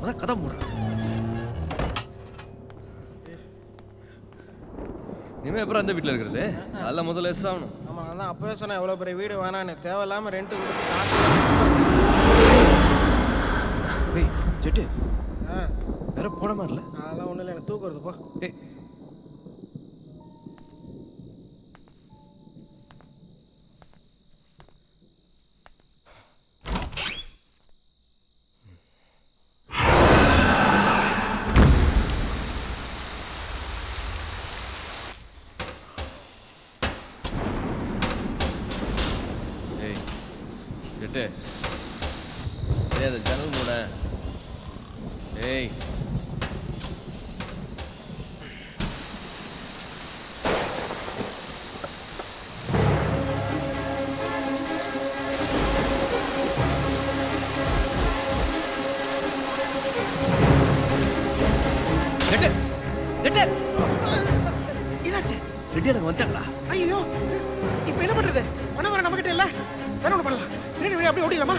அதான் கதை மூடுறேன். இனிமே அப்புறம் அந்த வீட்டில் இருக்கிறது அதெல்லாம் முதல்ல எஸ் ஆகணும். ஆமாம், நான் தான் அப்போவே சொன்னேன் எவ்வளோ பெரிய வீடு வேணான்னு. தேவையில்லாமல் ரெண்ட்டு கொடுத்து ஏய் ஜெட்டு ஆ வேற போன மாதிரில. அதெல்லாம் ஒன்றும் இல்லை, எனக்கு தூக்கம் வருது போ. ஏய் ஜெட்டு ஏய் அந்த ஜன்னல் மூட. ஏய் ஜெட்டு ஜெட்டு என்னாச்சு? ரெடி எனக்கு வந்துட்டாங்களா? ஐயோ, இப்போ என்ன பண்ணுறது? பணம் வர நம்மகிட்ட இல்லை. வேற ஒன்று பண்ணலாம். பின்னாடி வெளியே அப்படியே ஓடிடலாமா?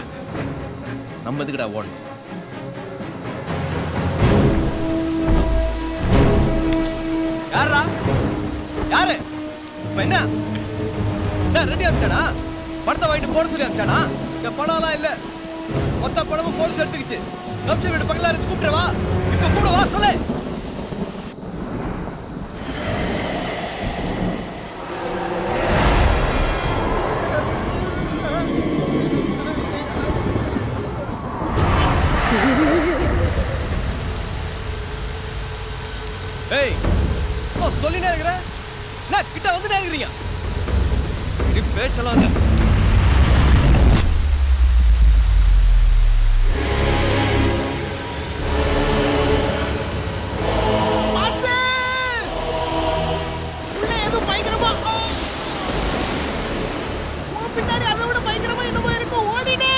நம்ம எதுக்குடா ஓடணும்? யாரா யாரு இப்ப என்ன ரெடி ஆச்சானா? பணத்தை வாங்கிட்டு போட சொல்லி ஆச்சானா? இந்த பணம்லாம் இல்ல, மொத்த பணமும் போலீஸ் எடுத்துக்கிச்சு. கம்சன் வீடு பக்கத்துல இருந்து கூப்பிட்டு வா. இப்ப கூட வா சொல்லு. ஏய் சொல்லினே இருக்கிற, நான் கிட்ட வந்துட்டே இருக்கிறீங்க. நீ பேச்சலாம் இல்ல. பின்னாடி அதை விட பயங்கரமா என்னமோ இருக்கு. ஓடினே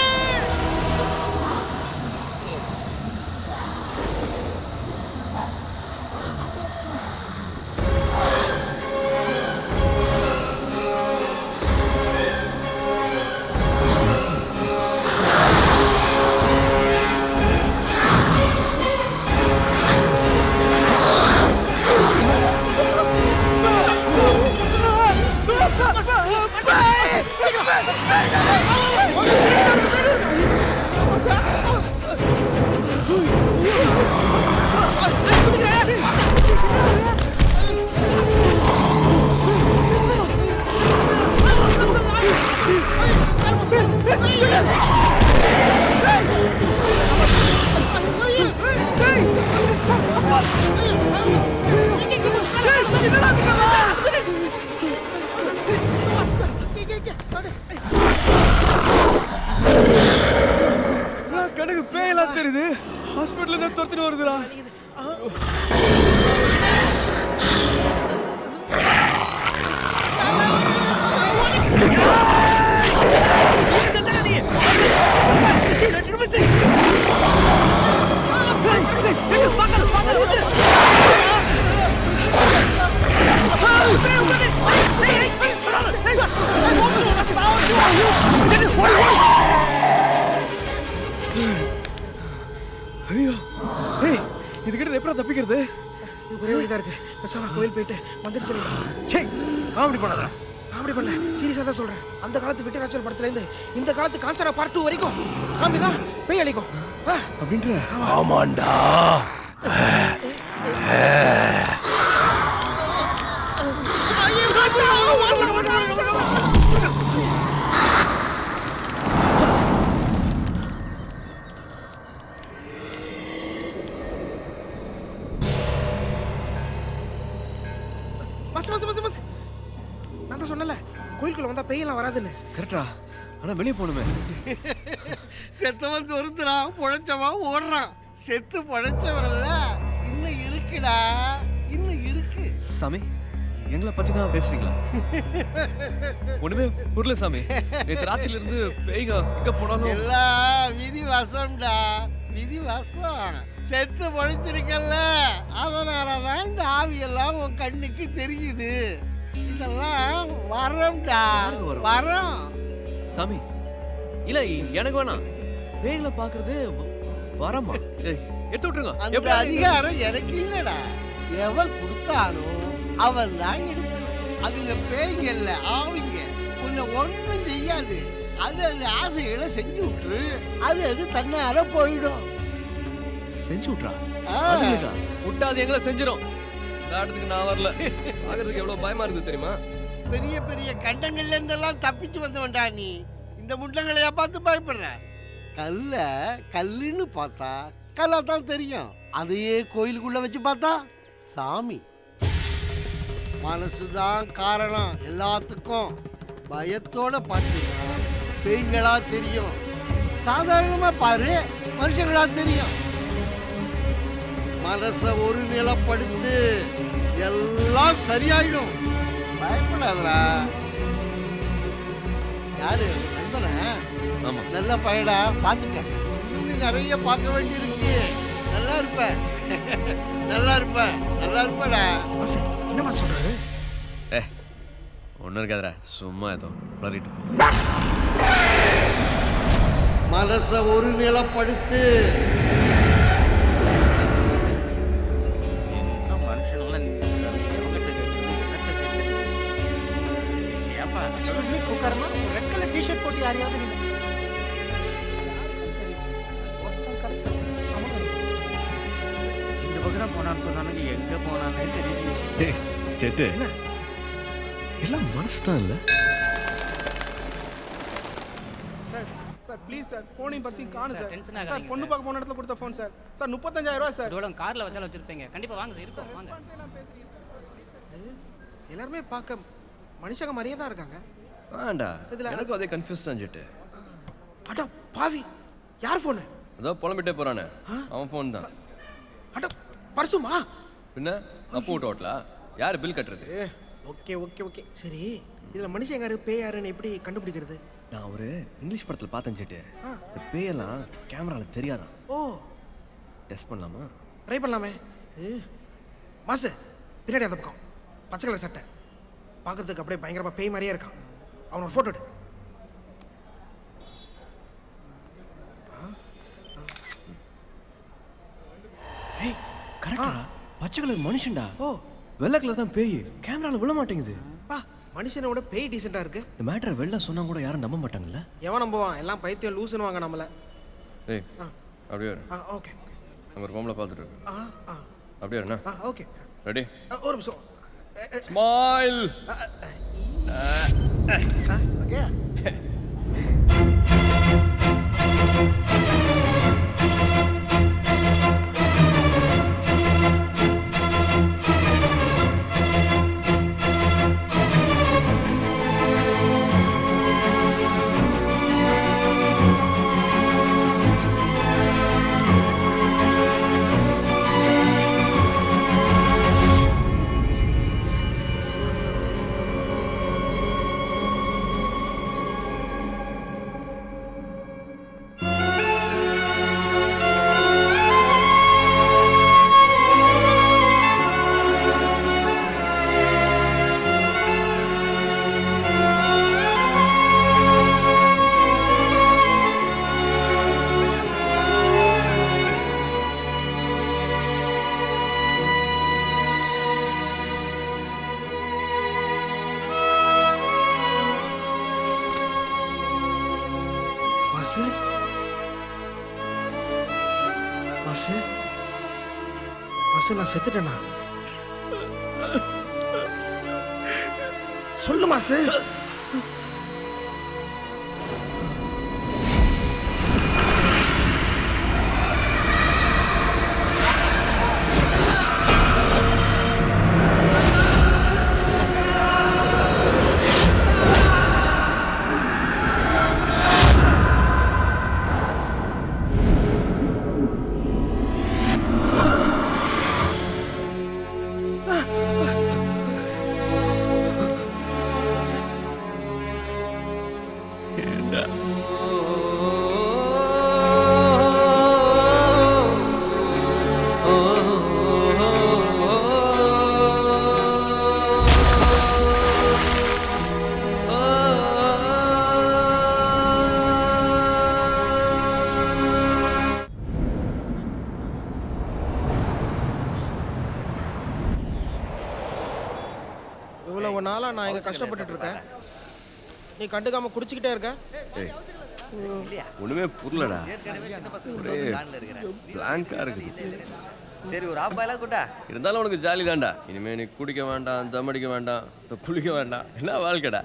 கணக்கு பேயெல்லாம் தெரியுது. ஹாஸ்பிட்டல் இருந்து துரத்திட்டு வருதுடா. ஐயோ ஏய், இதுக்கிட்ட எப்படி தப்பிக்கிறது? ஒரே வழிதான் இருக்கு. பேசாம கோயில் போயிட்டு வந்துட்டு சரி. சே காமெடி பண்ணாத. காமெடி பண்ணல, சீரியஸா தான் சொல்றேன். அந்த காலத்து விட்டராச்சல் படத்துல இருந்து இந்த காலத்து காஞ்சனா பார்ட் 2 வரைக்கும் சாமி தான் பேய் அழிக்கும் அப்படின்ற. ஆமாண்டா. நான் தான் சொன்னல கோயிலுக்குள்ள வந்தா பேயெல்லாம் வராதுன்னு. கரெக்டா? ஆனா வெளியே போகணுமே. செத்தவன் துருத்துறான், பொழைச்சவன் ஓடுறான். செத்து பொழைச்சவன்ல இன்னும் இருக்குடா, இன்னும் இருக்கு. சாமி எங்களை பத்தி தான் பேசுறீங்களா? ஒண்ணுமே புரியல சாமி. நேற்று ராத்திரில இருந்து பேய்ங்க எங்க போனாலும் எல்லாம் விதி வசம்டா, விதி வசம். செத்து பொழைச்சிருக்கல, அதனாலதான் இந்த ஆவியெல்லாம் உன் கண்ணுக்கு தெரியுது. இதெல்லாம் வரம்டா, வரம். சாமி இல்ல எனக்கு வேணாம். பேய்களை பாக்குறது வரமா? எடுத்து விட்டுருங்க. அந்த எப்படி அதிகாரம் எனக்கு இல்லடா. எவன் கொடுத்தானோ அவன் தான் எடுக்கணும். அதுங்க பேய்ங்க இல்ல, ஆவிங்க. உன்னை ஒன்றும் செய்யாது. அது ஆசைகளை செஞ்சு விட்டுரு. அது தன்னால போயிடும். செஞ்சு விட்றா. ஆ. விட்டாது எங்களை செஞ்சிடும். இந்த ஆட்டத்துக்கு நான் வரல. ஆகிறதுக்கு எவ்வளவு பயமா இருக்குது தெரியுமா? பெரிய பெரிய கண்டங்கள்ல இருந்தெல்லாம் தப்பிச்சு வந்தவன்டா நீ. இந்த முண்டங்களையா பார்த்து பயப்படுற? கல்லுன்னு பார்த்தா கல்லா தான் தெரியும். அதையே கோயிலுக்குள்ள வச்சு பார்த்தா சாமி. மனசுதான் காரணம் எல்லாத்துக்கும். பயத்தோட பார்த்தீங்கன்னா பேய்களா தெரியும். சாதாரணமா பாரு, மனுஷங்களா தெரியும். மனச ஒரு நிலப்படுத்து, எல்லாம் சரியாயிடும். பயப்படாதடா. யாரு நண்பனா? ஆமா. நல்ல பையடா, பாத்துக்க. இன்னும் நிறைய பார்க்க வேண்டியிருக்கு. நல்லா இருப்ப. நல்லா இருப்ப. நல்லா இருப்படா. மாசு என்ன மாசு சொல்றாரு? ஒன்றும் இருக்காதுடா, சும்மா ஏதோ வளரிட்டு போகுது. மனச ஒரு நிலப்படுத்து. இந்த பக்கம் போனான்னு சொன்னானுங்க, எங்க போனானே தெரியல. செட்டு எல்லாம் மனசு தான் இல்லை. சார் ப்ளீஸ் சார், போனையும் பர்ஸையும் காணும் சார், சார். டென்ஷன் சார் ஆகாதீங்க பொண்ணு சார். பார்க்க போன இடத்துல கொடுத்த ஃபோன் சார். சார் 35,000 ரூபாய் சார். இதோட கார்ல வச்சாலும் வச்சிருப்பீங்க. கண்டிப்பா வாங்க சார், இருக்கும் வாங்க. எல்லாருமே பார்க்க மனுஷங்க மாதிரியே தான் இருக்காங்க. ஆண்டா, எனக்கும் அதே கன்ஃபியூஸ் தான் செட்டு. அட பாவி, யார் ஃபோனு? அதோ புலம்பிட்டே போறானே, அவன் ஃபோன் தான். அட பர்சுமா? பின்ன அப்போ விட்டு ஓட்டலா? யார் பில் கட்டுறது? ஓகே ஓகே ஓகே சரி, இதில் மனுஷன் யாரு பேய் யாருன்னு எப்படி கண்டுபிடிக்கிறது? நான் ஒரு இங்கிலீஷ் படத்தில் பார்த்தேன் செட்டு. இந்த பேயெல்லாம் கேமராவில் தெரியாதான். ஓ, டெஸ்ட் பண்ணலாமா? ட்ரை பண்ணலாமே. மாசு பின்னாடி அந்த பக்கம் பச்சை கலர் சட்டை, பார்க்கறதுக்கு அப்படியே பயங்கரமாக பேய் மாதிரியே இருக்கான். அவனோட ஃபோட்டோ எடு. ஏய் கரெக்டா, பச்சை கலர் மனுஷன்டா. ஓ, வெள்ளை கலர் தான் பேய். கேமராவில் விழ மாட்டேங்குது. பா, மனுஷனை விட பேய் டீசெண்டாக இருக்கு. இந்த மேட்டரை வெளில சொன்னா கூட யாரும் நம்ப மாட்டாங்கல்ல. எவன் நம்புவான்? எல்லாம் பைத்தியம் லூசுன்னு வாங்க நம்மள. ஏய் அப்படியே வரு. ஓகே நம்ம ஒரு பொம்பளை பார்த்துட்டு இருக்கு. அப்படியே வருண்ணா. Okay ready? ஒரு நிமிஷம். ஸ்மைல். ஓகே மாசு மாசு மாசு, நான் செத்துட்டேனா? சொல்லு மாசு. ரொம்ப நாளாக நான் இங்கே கஷ்டப்பட்டுட்டு இருக்கேன். நீ கண்டுக்காம குடிச்சிக்கிட்டே இருக்க. ஒண்ணுமே புரியலடா. ஒரே பிளாங்கா இருக்குது. சரி ஒரு ஆஃப் பாயிலா கூட்டா. இருந்தாலும் உனக்கு ஜாலி தான்டா. இனிமே நீ குடிக்க வேண்டாம், தம் அடிக்க வேண்டாம், குளிக்க வேண்டாம். என்ன வாழ்க்கைடா?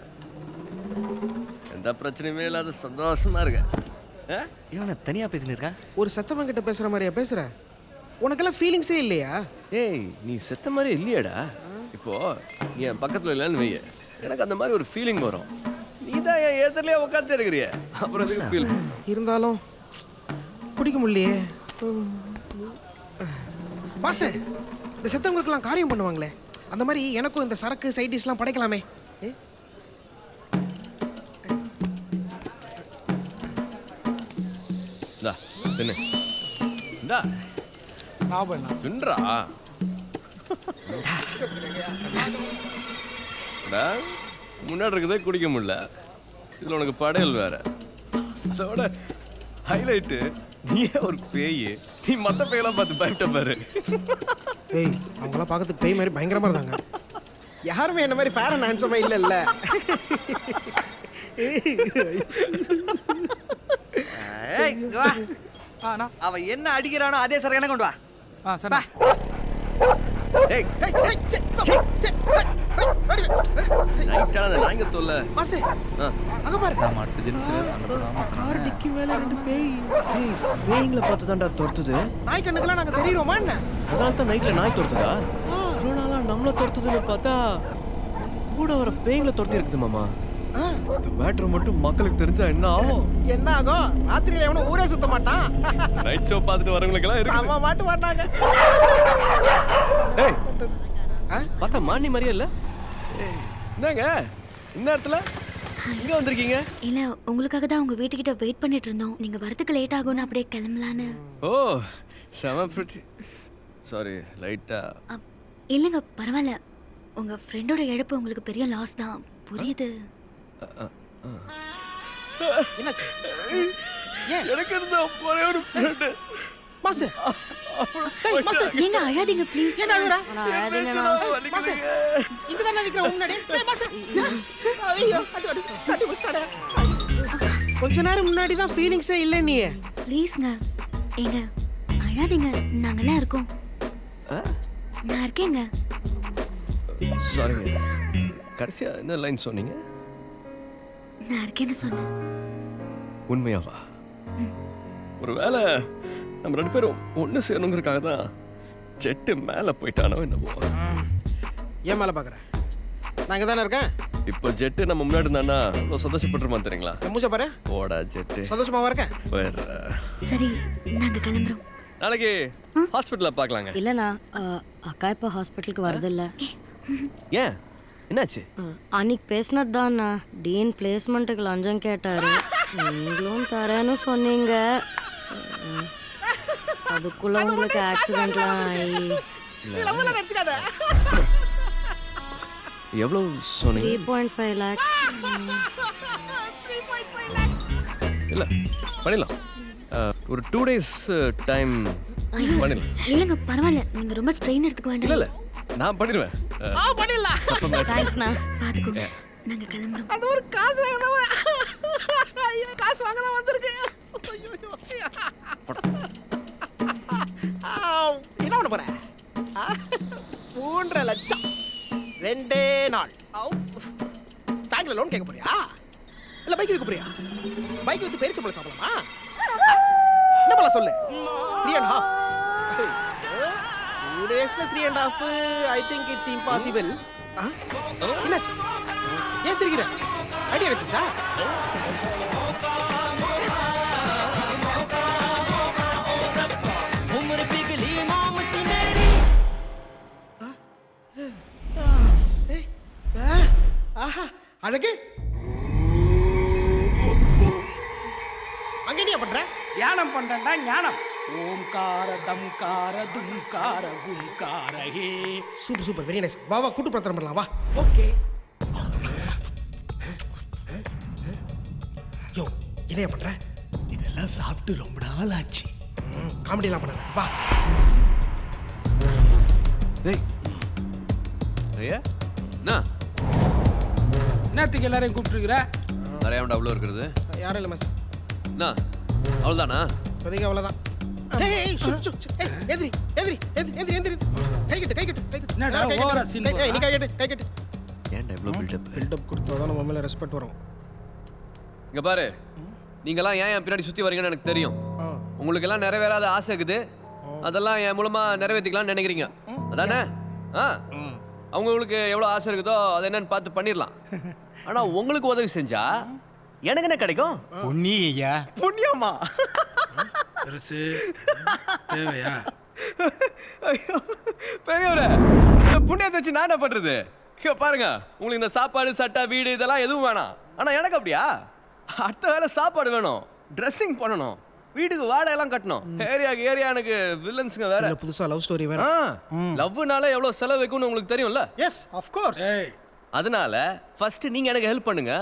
எந்த பிரச்சனையுமே இல்லாத சந்தோஷமா இருக்க. இவனை தனியா பேசினு இருக்கான். ஒரு செத்தவன் கிட்ட பேசுகிற மாதிரியா பேசுகிற? உனக்கெல்லாம் ஃபீலிங்ஸே இல்லையா? ஏய், நீ செத்த மாதிரி இல்லையேடா. இப்போ நீ என் பக்கத்தில் இல்லைன்னு வைய, எனக்கு அந்த மாதிரி ஒரு ஃபீலிங் வரும். நீ தான் என் ஏத்தலையே உட்காந்து எடுக்கிறிய, அப்புறம் எதுக்கு ஃபீல்? இருந்தாலும் குடிக்க முடியலையே. பாச, இந்த செத்தவங்களுக்கெல்லாம் காரியம் பண்ணுவாங்களே, அந்த மாதிரி எனக்கும் இந்த சரக்கு சைடிஷ்லாம் படைக்கலாமே. இந்தா தின்னு. இந்தா தின்றா. முன்னாடி இருக்கதே குடிக்க முடியல, இதுல உனக்கு படையல் வேற. அதோட ஹைலைட்டு, நீயே ஒரு பேய். நீ மற்ற பேயெல்லாம் பார்த்து பயப்பட்ட பாரு. ஏய், அவங்களாம் பார்க்கறதுக்கு பேய் மாதிரி பயங்கரமா இருந்தாங்க. யாருமே என்ன மாதிரி ஃபேர் அண்ட் ஹேண்ட்ஸமா இல்லைல்ல. ஏய் இங்க வா. அவன் என்ன அடிக்கிறானோ அதே சரக்கு கொண்டு வா. சரி. ஏய், நைட்டான அந்த நாய்ங்க தொல்லை. பாசே, அங்க பாரு. கார் டிக்கி மேல 2 பேய். ஏய், பேய்களை பார்த்து தான்டா துரத்துது. நாய் கண்ணுக்கெல்லாம் நாங்க தெரியுறோமா என்ன? அதனால தான் நைட்ல நாய் துரத்துதா? இவ்வளோ நாளா நம்மள துரத்துதுன்னு பார்த்தா கூட வர பேய்களை துரத்தி இருக்குது மாமா. இந்த மேட்ரு மட்டும் மக்களுக்கு தெரிஞ்சா என்ன ஆகும்? என்ன ஆகும்? ராத்திரியில எவனும் ஊரே சுத்த மாட்டான். நைட் ஷோ பார்த்துட்டு வரவங்களுக்கெல்லாம் இருக்கு. அம்மா மாட்டு மாட்டாங்க. ஏய், பார்த்தா மானி மாதிரியே இல்ல? என்னங்க இந்நேரத்துல இங்க வந்திருக்கீங்க? இல்ல, உங்களுக்காக தான் உங்க வீட்டுக்கிட்ட வெயிட் பண்ணிட்டு இருந்தோம். நீங்க வரதுக்கு லேட் ஆகும்னு அப்படியே கிளம்பலான்னு. ஓ, செம பிரிட்டி. சாரி, லைட்டா. இல்லைங்க, பரவாயில்ல. உங்க ஃப்ரெண்டோட இழப்பு உங்களுக்கு பெரிய லாஸ் தான், புரியுது. என்னாச்சு? எனக்கு இருந்த ஒரே ஒரு ஃப்ரெண்ட். மாசு, டேய் மாசு, ஏங்க அழாதீங்க ப்ளீஸ். என்ன அழுகுற? வலிக்குதுங்க. மாசு, இங்க தான் நிக்கிற முன்னாடி. டேய் மாசு. ஐயோ, அடி குஸ்டாடா. கொஞ்ச நேரம் முன்னாடி தான் ஃபீலிங்ஸே இல்ல நீ. ப்ளீஸ்ங்க, ஏங்க அழாதீங்க, நாங்கெல்லாம் இருக்கோம். நான் இருக்கேங்க. சாரிங்க, கடைசியா என்ன லைன் சொன்னீங்க? நான் இருக்கேன்னு சொன்னேன். உண்மையாவா? ஒருவேளை நம்ம 2 பேரும் ஒன்று சேரணுங்கிறதுக்காக தான் ஜெட்டு மேலே போயிட்டானோ என்னவோ. ஏன் மேல பாக்குற? நான் இங்க தானே இருக்கேன். இப்போ ஜெட்டு நம்ம முன்னாடி இருந்தானா ரொம்ப சந்தோஷப்பட்டுருமா தெரியுங்களா? என் மூச்சை பாரு. ஓடா ஜெட்டு. சந்தோஷமாவா இருக்கேன். வேற சரி, நாங்க கிளம்புறோம். நாளைக்கு ஹாஸ்பிட்டலில் பார்க்கலாங்க. இல்லைண்ணா, அக்கா இப்போ ஹாஸ்பிட்டலுக்கு வரதில்ல. ஏன், என்னாச்சு? அன்னைக்கு பேசினது தான்ண்ணா. டீன் பிளேஸ்மெண்ட்டுக்கு லஞ்சம் கேட்டார், நீங்களும் தரேன்னு சொன்னீங்க. அதுக்குள்ள உங்களுக்கு ஆக்சிடென்ட்லாம் ஆகி எவ்வளோ சொன்னீங்க? 3.5 lakhs. இல்லை, பண்ணிடலாம். ஒரு 2 days டைம் பண்ணிடலாம். இல்லைங்க, பரவாயில்ல. நீங்க ரொம்ப ஸ்ட்ரெயின் எடுத்துக்க இல்லை வேண்டாம். இல்லை, நான் பண்ணிடுவேன். தேங்க்ஸ்ண்ணா. பாத்துக்கோங்க, நாங்க கிளம்புறோம். அந்த ஒரு காசு வாங்கலாம். ஐயோ, காசு வாங்கலாம் வந்திருக்கு. என்ன பண்ண போற? 3 லட்சம் 2 நாள். பேங்க்ல லோன் கேட்க போறியா? இல்ல பைக் விற்க போறியா? பைக் வித்து பேரிச்ச பழம் சாப்பிடலாமா? என்ன பண்ணலாம் சொல்லு? 3.5. 2 daysல 3.5. I think it's impossible. என்னாச்சு? ஏன் சிரிக்கிற? ஐடியா கிடைச்சா? அழகு, அங்க என்ன பண்ற? தியானம் பண்றேன்டா ஞானம். ஓம்கார தம்கார தும்கார கும்கார ஹே. Super super, very nice. வா வா, கூட்டு பிரார்த்தனை பண்ணலாம் வா. ஓகே. யோ, என்னையா பண்ற? இதெல்லாம் சாப்பிட்டு ரொம்ப நாள் ஆச்சு. காமெடிலாம் பண்ணாத, வா. ஏய் ஐயா, என்ன என்னத்துக்கு எல்லாரையும் கூப்பிட்டுருக்குற? நிறைய அவ்வளோ இருக்கிறது யாரும் இல்லை மாஸ். என்ன அவ்வளோதானா? இப்போதைக்கு அவ்வளோதான். ஏய் சுட் சுட் ஏய் எதிரி எதிரி எதிரி எதிரி எதிரி கை கட்டு கை கட்டு கை கட்டு. என்னடா ஓவரா சீன் ஏய் நீ கை கட்டு கை கட்டு. ஏன்டா இவ்வளோ பில்டப்? பில்டப் கொடுத்தா தான் நம்ம மேலே ரெஸ்பெக்ட் வரும். இங்கே பாரு, நீங்களாம் ஏன் என் பின்னாடி சுற்றி வரீங்கன்னு எனக்கு தெரியும். உங்களுக்கு எல்லாம் நிறைவேறாத ஆசை இருக்குது, அதெல்லாம் என் மூலமாக நிறைவேற்றிக்கலாம்னு நினைக்கிறீங்க அதானே? அவங்களுக்கு எவ்வளோ ஆசை இருக்குதோ அதை என்னன்னு பார்த்து பண்ணிடலாம். ஆனால் உங்களுக்கு உதவி செஞ்சா எனக்கு என்ன கிடைக்கும்? பொன்னியா? புண்ணியமா? பெருசு தேவையா? ஐயோ பெரியவரே, இந்த புண்ணியத்தை வச்சு நான் என்ன பண்ணுறது? இங்கே பாருங்க, உங்களுக்கு இந்த சாப்பாடு சட்டை வீடு இதெல்லாம் எதுவும் வேணாம். ஆனால் எனக்கு அப்படியா? அடுத்த வேலை சாப்பாடு வேணும், ட்ரெஸ்ஸிங் பண்ணணும், வீட்டுக்கு வாடகைலாம் கட்டணும், ஏரியா எனக்கு வில்லன்ஸுங்க வேற. புதுசாக லவ் ஸ்டோரி வேற. லவ்னால எவ்வளோ செலவு வைக்கும்னு உங்களுக்கு தெரியும்ல. Yes of course. அதனால ஃபர்ஸ்ட் நீங்க எனக்கு ஹெல்ப் பண்ணுங்க.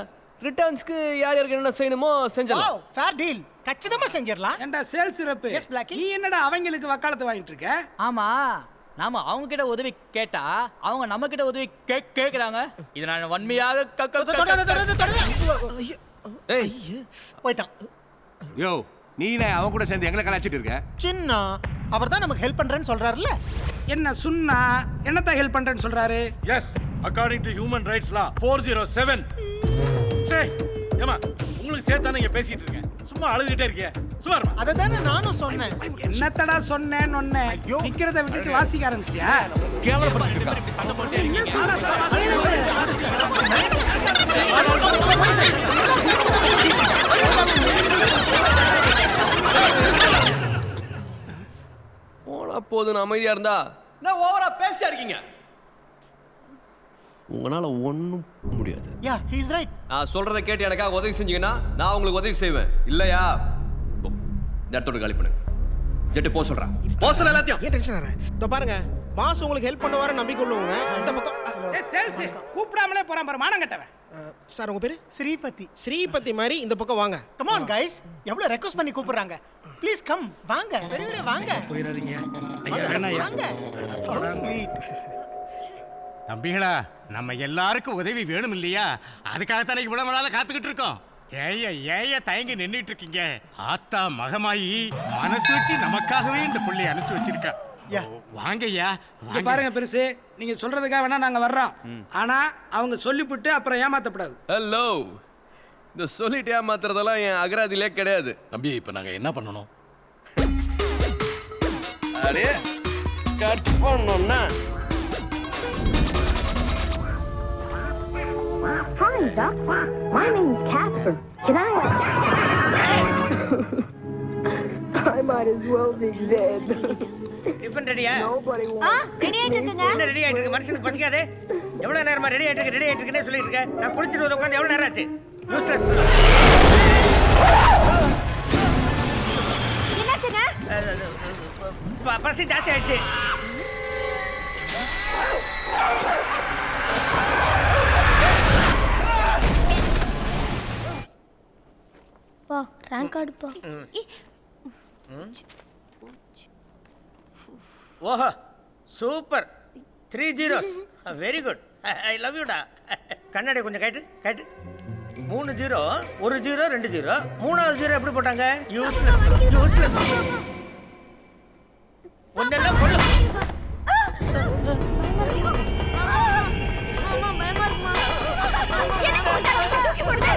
ரிட்டர்ன்ஸ்க்கு யார் யாருக்கு என்ன செய்யணுமோ செஞ்சலாம். Fair deal. கச்சிதமா செஞ்சிரலாம். ஏண்டா சேல்ஸ் ரப், எஸ் பிளாக்கி. நீ என்னடா அவங்களுக்கு வக்காலத்து வாங்கிட்டு இருக்க? ஆமா, நாம அவங்க கிட்ட உதவி கேட்டா அவங்க நம்ம கிட்ட உதவி கேக்குறாங்க. இத நான் வன்மையாக ஏய் போய்ட்டான். யோ, நீனே அவன் கூட சேர்ந்து எங்களை கலாச்சிட்டு இருக்க? சின்ன அவர் தான் நமக்கு ஹெல்ப் பண்றேன்னு சொல்றாருல்ல. என்ன சுன்னா என்னத்த ஹெல்ப் பண்றேன்னு சொல்றாரு? Yes, according to human rights law 407. சே ஏமா, உங்களுக்கு சேர்த்தானே இங்க பேசிட்டு இருக்கேன், சும்மா அழுதுகிட்டே இருக்கீங்க. சும்மா இருமா. அதை தானே நானும் சொன்னேன். என்னத்தடா சொன்னேன்னு ஒண்ணே நிக்கிறத விட்டுட்டு வாசிக்க ஆரம்பிச்சியா? கேவலப்பட்டு சண்டை போட்டே போனா போதுன்னு அமைதியா இருந்தா நான் ஓவரா பேசிட்டா இருக்கீங்க. உங்களால ஒன்றும் முடியாது. Yeah he is right. நான் சொல்றதை கேட்டு எனக்காக உதவி செஞ்சீங்கன்னா நான் உங்களுக்கு உதவி செய்வேன். இல்லையா இந்த இடத்தோட காலி பண்ணுங்க. ஜெட்டு போ சொல்றேன். போ சொல்ல எல்லாத்தையும். ஏன் டென்ஷன் ஆற? இதோ பாருங்க, பாஸ் உங்களுக்கு ஹெல்ப் பண்ணுவாரு நம்பிக்கை உள்ளவங்க. இந்த பக்கம் ஏய் சேல்ஸ் கூப்பிடாமலே போறான் பாரு மானம் கட்டவன். சார் உங்க பேரு? ஸ்ரீபதி. ஸ்ரீபதி மாதிரி இந்த பக்கம் வாங்க. கம் ஆன் கைஸ், எவ்வளவு ரெக்வெஸ்ட் பண்ணி கூப்பிடுறாங்க. ப்ளீஸ் கம், வாங்க வெரி வாங்க. போயிடாதீங்க ஐயா, வேணாம் வாங்க. How sweet. தம்பிகளா, நம்ம எல்லாருக்கும் உதவி வேணும் இல்லையா? அதுக்காகத்தானே இவ்வளவு நாளா காத்துக்கிட்டு இருக்கோம். ஏய தயங்கி நின்றுட்டு இருக்கீங்க? ஆத்தா மகமாயி மனசு வச்சு நமக்காகவே இந்த புள்ளைய அனுப்பிச்சு வச்சிருக்கா. வாங்கய்யா இங்க பாருங்க பெருசு, நீங்க சொல்றதுக்காக வேணா நாங்க வர்றோம். ஆனா அவங்க சொல்லிவிட்டு அப்புறம் ஏமாத்தப்படாது. ஹலோ, இந்த சொல்லிட்டு ஏமாத்துறதெல்லாம் என் அகராதிலே கிடையாது. தம்பி, இப்போ நாங்க என்ன பண்ணணும்? அரே கட் பண்ணனும்னா Hi, Doc. My name is Casper. Can I? I might as well be dead. Tiffin ரெடியா? Nobody wants. ரெடி ஆயிட்டு இருக்குங்க. என்ன ரெடி ஆயிட்டு இருக்கு? மனுஷனுக்கு பசிக்காதே? எவ்வளவு நேரமா ரெடி ஆயிட்டு இருக்குன்னு சொல்லிட்டு இருக்க? நான் குளிச்சிட்டு வந்து உட்கார்ந்து எவ்வளவு நேரம் ஆச்சு? யூஸ்லெஸ். என்னாச்சுங்க? பசி ஜாஸ்தி ஆயிடுச்சு. பா ரேங்க் கார்டு பா. ஓஹோ super, 3 zeros. Very good, I love யூடா. கண்ணாடி கொஞ்சம் கேட்டு 3 0, 1 0, 2 0, மூணாவது 0 எப்படி போட்டாங்க? யூஸ்லெஸ். ஒன்னெல்லாம் கொள்ளு. மாமா பயமா இருக்குமா? என்ன போடுங்க, தூக்கி போடுங்க.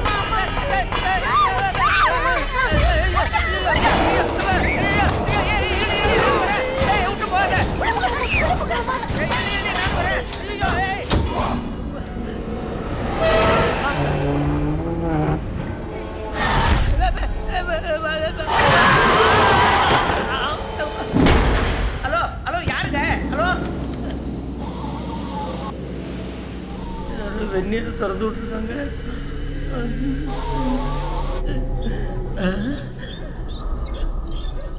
ஹலோ யாருங்க? ஹலோ, வெந்நீர் திறந்து விட்டுருக்காங்க.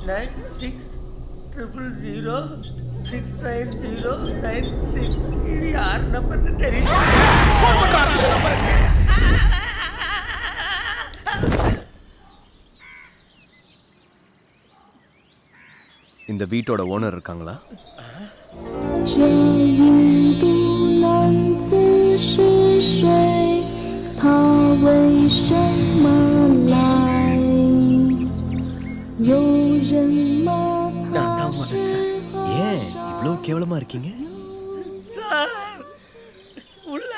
96006906. இது யார் நம்பர்னு தெரியல. இந்த வீட்டோட ஓனர் இருக்காங்களா? 什么来？有人吗？ நான் தான் மனுஷன் ஏன் இவ்வளவு கேவலமா இருக்கீங்க? சார் உள்ள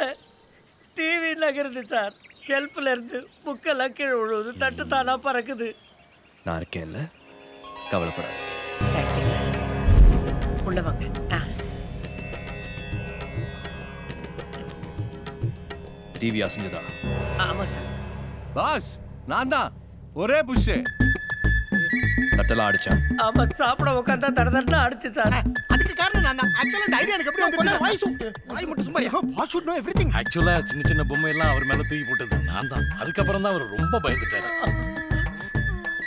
டிவி நகருது சார். ஷெல்ஃபில் இருந்து புக்கெல்லாம் கீழே விழுவுது, தட்டு தானா பறக்குது. நான் இருக்கேன்ல, கவலைப்படாத. Thank you sir. உள்ள வாங்க. டிவி அசைஞ்சதா? ஆமாம் சார். பாஸ், நான் தான். ஒரே புஷ். தட்டலாம் அடிச்சா? ஆமாம், சாப்பிட உட்காந்தா தடதடனா அடிச்சு சார். அதுக்கு காரணம் நான் தான். ஆக்சுவலா இந்த ஐடியா எனக்கு எப்படி வந்து வாய் மட்டும் சும்மாரியா? Boss should know everything. ஆக்சுவலா சின்ன சின்ன பொம்மை எல்லாம் அவர் மேல தூக்கி போட்டது நான் தான். அதுக்கப்புறம் தான் அவர் ரொம்ப பயந்துட்டாரு.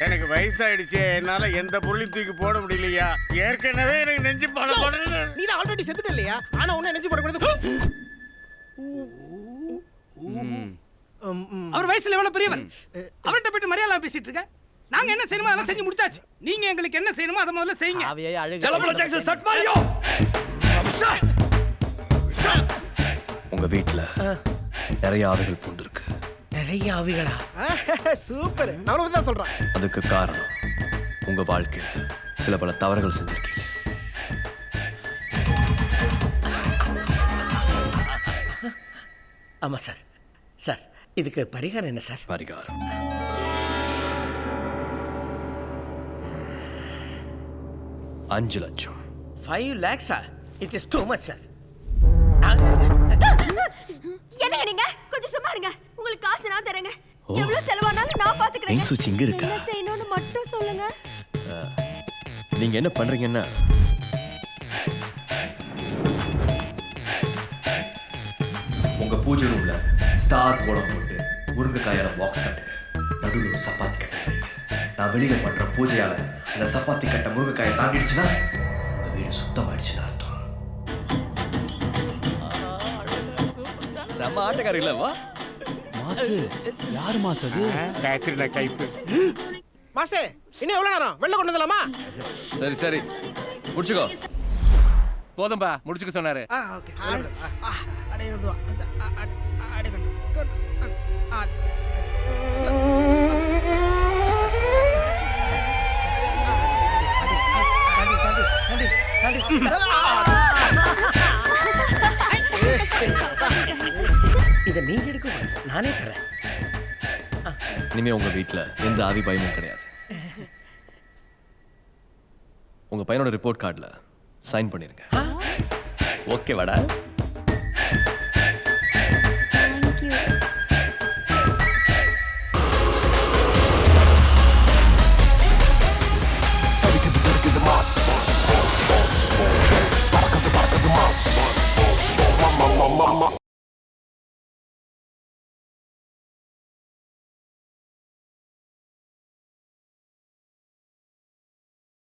எனக்கு வயசாயிடுச்சு, என்னால எந்த பொருளையும் தூக்கி போட முடியலையா. ஏற்கனவே எனக்கு நெஞ்சு படப்படுது. நீ தான் ஆல்ரெடி செத்துட்ட இல்லையா? ஆனா உன்னை நெஞ்சு போடக்கூடாது. அவர் வயசுல எவ்வளவு பெரியவர், அவர்கிட்ட போயிட்டு மரியாதை பேசிட்டு இருக்க. நாங்க என்ன செய்யணுமோ அதெல்லாம் செஞ்சு முடிச்சாச்சு. நீங்க எங்களுக்கு என்ன செய்யணுமோ அதை முதல்ல செய்யுங்க. அவையே அழுகு. ஜலபல ஜாக்சன் சட் மாரியோ. உங்க வீட்ல நிறைய ஆவிகள் பூண்டிருக்கு. நிறைய ஆவிகளா? சூப்பர். நான் தான் சொல்றேன். அதுக்கு காரணம் உங்க வாழ்க்கையில் சில பல தவறுகள் செஞ்சிருக்கீங்க. ஆமாம் சார். சார் இதுக்கு பரிகாரம் என்ன சார்? பரிகாரம் 5 லட்சம். 5 lakhs? It is too much sir. என்னங்க நீங்க கொஞ்சம் சும்மா இருங்க. உங்களுக்கு காசு நான் தரேங்க. எவ்வளவு செலவானாலும் நான் பாத்துக்கிறேன். என் சுச்சி இங்க இருக்கா? என்ன செய்யணும்னு மட்டும் சொல்லுங்க. நீங்க என்ன பண்றீங்கன்னா, உங்க பூஜை ரூம்ல ஸ்டார் கோலம் போட்டு முருங்கைக்காயால பாக்ஸ் கட்டுங்க. நடுவில் ஒரு சப்பாத்தி கட்டுங்க. நான் வெளியில பண்ற பூஜையால அந்த சப்பாத்தி கட்ட முருங்கைக்காயை தாண்டிடுச்சுன்னா உங்க வீடு சுத்தமாயிடுச்சுன்னு அர்த்தம். செம்ம ஆட்டக்காரி இல்லவா? மாசு யாரு மாசு? அது கேத்ரினா கைப்பு. மாசே, இன்னும் எவ்வளவு நேரம்? வெள்ள கொண்டு வரலாமா? சரி சரி முடிச்சுக்கோ. போதும்பா, முடிச்சுக்க சொன்னாரு. ஓகே. அடே வந்து அடே கொண்டு. இதை நீங்க எடுக்க நானே தரேன். இனிமே உங்க வீட்டுல எந்த ஆவி பயமும் கிடையாது. உங்க பையனோட ரிப்போர்ட் கார்டுல சைன் பண்ணிருங்க. ஓகே வாடா. Thank you.